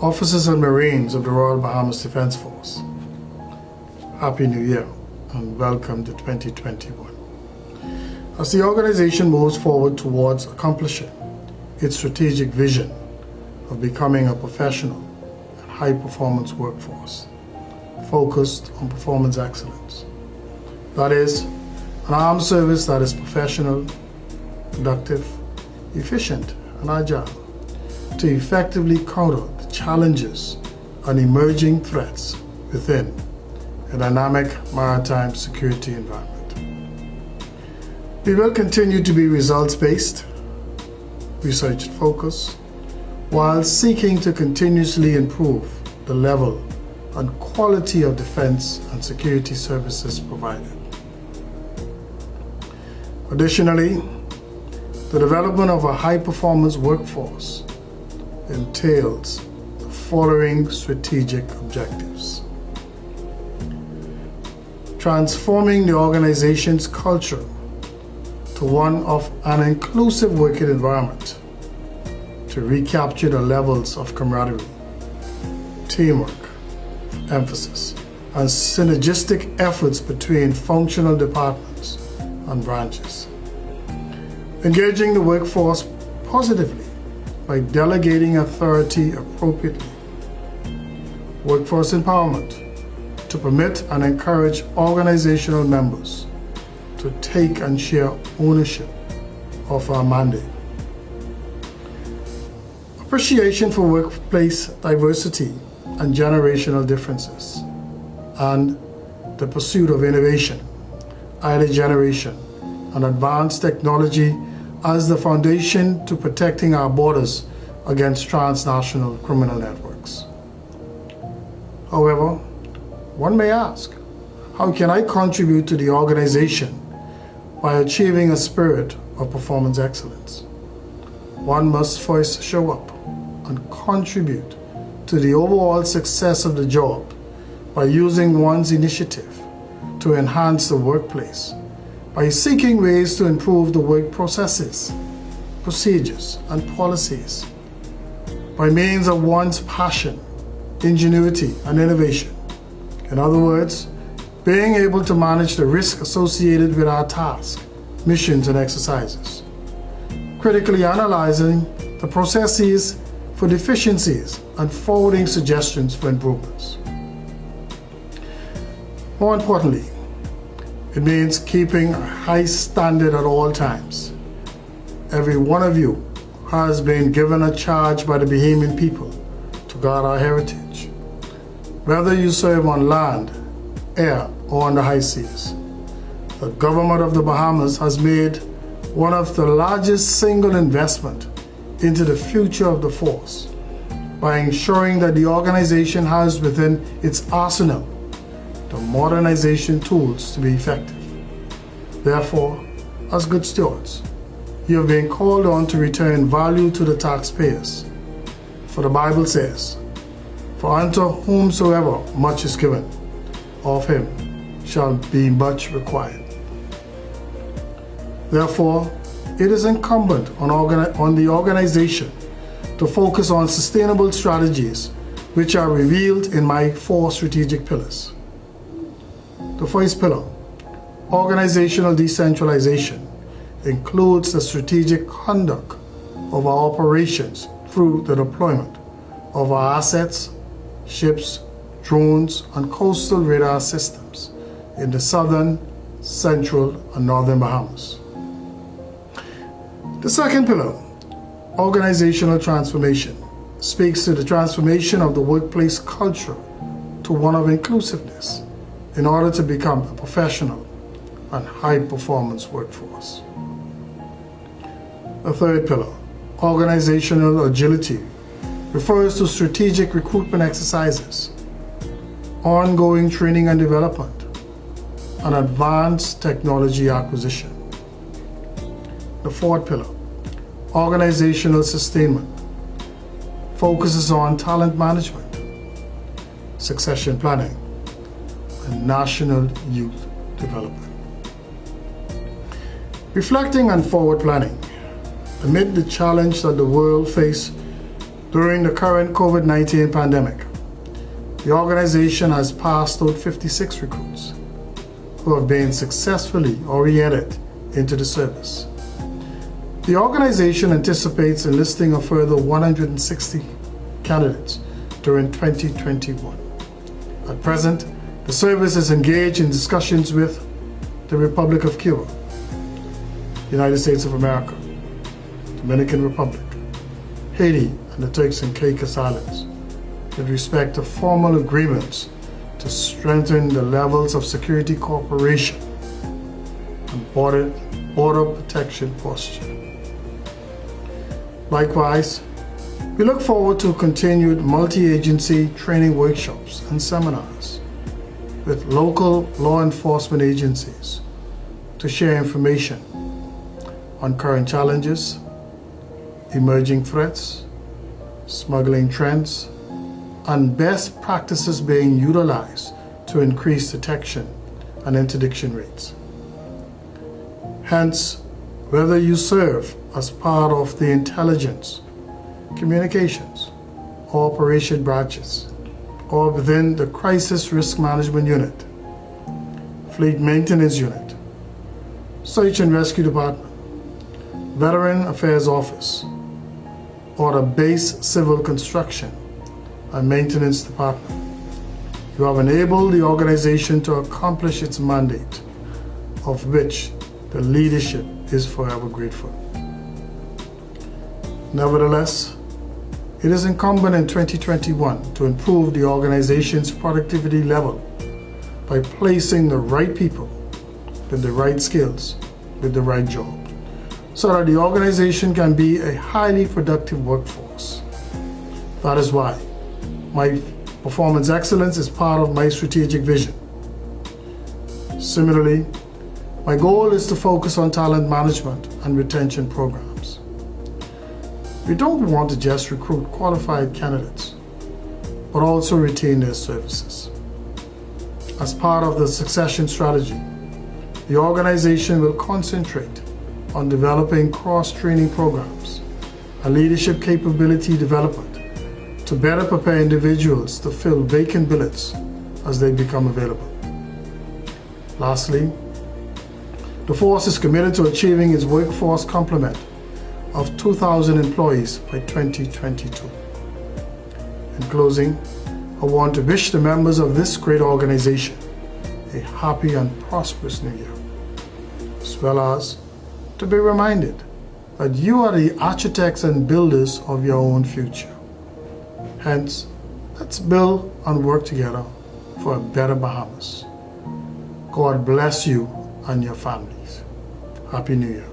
Officers and Marines of the Royal Bahamas Defense Force, Happy New Year and welcome to 2021. As the organization moves forward towards accomplishing its strategic vision of becoming a professional and high-performance workforce focused on performance excellence, that is, an armed service that is professional, productive, efficient, and agile to effectively counter the challenges and emerging threats within a dynamic maritime security environment. We will continue to be results-based, research-focused, while seeking to continuously improve the level and quality of defense and security services provided. Additionally, the development of a high-performance workforce entails the following strategic objectives: transforming the organization's culture to one of an inclusive working environment to recapture the levels of camaraderie, teamwork, emphasis, and synergistic efforts between functional departments and branches. Engaging the workforce positively by delegating authority appropriately. Workforce empowerment to permit and encourage organizational members to take and share ownership of our mandate. Appreciation for workplace diversity and generational differences, and the pursuit of innovation, early generation, and advanced technology as the foundation to protecting our borders against transnational criminal networks. However, one may ask, how can I contribute to the organization by achieving a spirit of performance excellence? One must first show up and contribute to the overall success of the job by using one's initiative to enhance the workplace, by seeking ways to improve the work processes, procedures, and policies, by means of one's passion, ingenuity, and innovation. In other words, being able to manage the risk associated with our tasks, missions, and exercises. Critically analyzing the processes for deficiencies and forwarding suggestions for improvements. More importantly, it means keeping a high standard at all times. Every one of you has been given a charge by the Bahamian people to guard our heritage. Whether you serve on land, air, or on the high seas, the government of the Bahamas has made one of the largest single investment into the future of the force by ensuring that the organization has within its arsenal the modernization tools to be effective. Therefore, as good stewards, you have been called on to return value to the taxpayers. For the Bible says, "For unto whomsoever much is given, of him shall be much required." Therefore, it is incumbent on the organization to focus on sustainable strategies which are revealed in my 4 strategic pillars. The first pillar, organizational decentralization, includes the strategic conduct of our operations through the deployment of our assets, ships, drones, and coastal radar systems in the southern, central, and northern Bahamas. The second pillar, organizational transformation, speaks to the transformation of the workplace culture to one of inclusiveness in order to become a professional and high-performance workforce. The third pillar, organizational agility, refers to strategic recruitment exercises, ongoing training and development, and advanced technology acquisition. The fourth pillar, organizational sustainment, focuses on talent management, succession planning, and national youth development. Reflecting on forward planning, amid the challenge that the world faces During the current COVID-19 pandemic, the organization has passed out 56 recruits who have been successfully oriented into the service. The organization anticipates enlisting a further 160 candidates during 2021. At present, the service is engaged in discussions with the Republic of Cuba, United States of America, Dominican Republic, Haiti, and the Turks and Caicos Islands with respect to formal agreements to strengthen the levels of security cooperation and border protection posture. Likewise, we look forward to continued multi-agency training workshops and seminars with local law enforcement agencies to share information on current challenges, emerging threats, smuggling trends, and best practices being utilized to increase detection and interdiction rates. Hence, whether you serve as part of the intelligence, communications, or operation branches, or within the Crisis Risk Management Unit, Fleet Maintenance Unit, Search and Rescue Department, Veteran Affairs Office, or the Base Civil Construction and Maintenance Department, you have enabled the organization to accomplish its mandate, of which the leadership is forever grateful. Nevertheless, it is incumbent in 2021 to improve the organization's productivity level by placing the right people with the right skills with the right job, so that the organization can be a highly productive workforce. That is why my performance excellence is part of my strategic vision. Similarly, my goal is to focus on talent management and retention programs. We don't want to just recruit qualified candidates, but also retain their services. As part of the succession strategy, the organization will concentrate on developing cross-training programs and leadership capability development to better prepare individuals to fill vacant billets as they become available. Lastly, the force is committed to achieving its workforce complement of 2,000 employees by 2022. In closing, I want to wish the members of this great organization a happy and prosperous new year, as well as to be reminded that you are the architects and builders of your own future. Hence, let's build and work together for a better Bahamas. God bless you and your families. Happy New Year.